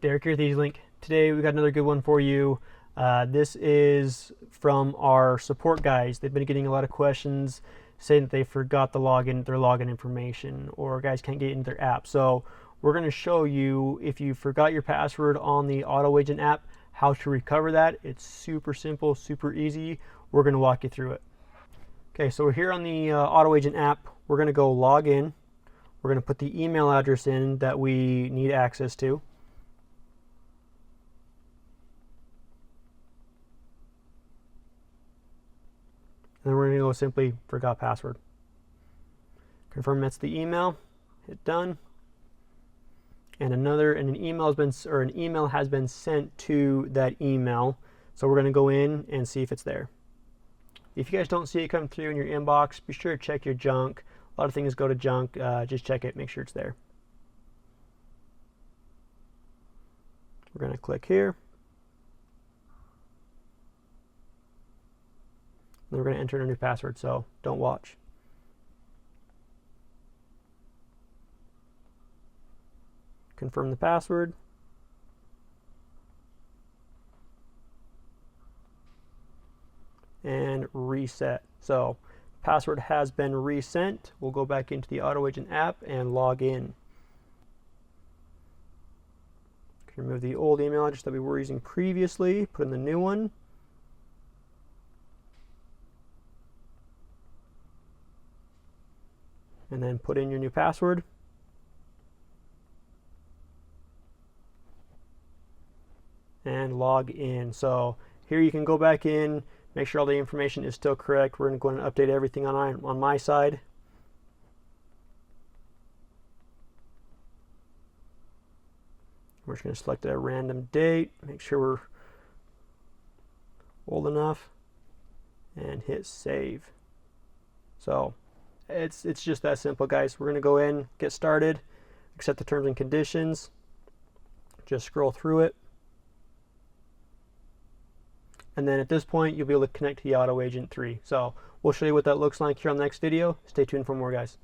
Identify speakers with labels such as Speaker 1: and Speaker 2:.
Speaker 1: Derek here with EZLYNK. Today we got another good one for you. This is from our support guys. They've been getting a lot of questions saying that they forgot their login information, or guys can't get into their app. So we're going to show you, if you forgot your password on the AutoAgent app, how to recover that. It's super simple, super easy. We're going to walk you through it. Okay, so we're here on the AutoAgent app. We're going to go log in. We're going to put the email address in that we need access to. And then we're going to go simply forgot password. Confirm that's the email. Hit done. And an email has been sent to that email. So we're going to go in and see if it's there. If you guys don't see it come through in your inbox, be sure to check your junk. A lot of things go to junk. Just check it, make sure it's there. We're going to click here. And we're going to enter a new password, so don't watch. Confirm the password. And reset. So password has been resent. We'll go back into the AutoAgent app and log in. Remove the old email address that we were using previously, put in the new one. And then put in your new password. And log in. So here you can go back in, make sure all the information is still correct. We're going to go and update everything on my side. We're just going to select a random date, make sure we're old enough, and hit save. So it's just that simple, guys. We're going to go in, get started, accept the terms and conditions, just scroll through it. And then at this point, you'll be able to connect to the AutoAgent 3. So we'll show you what that looks like here on the next video. Stay tuned for more, guys.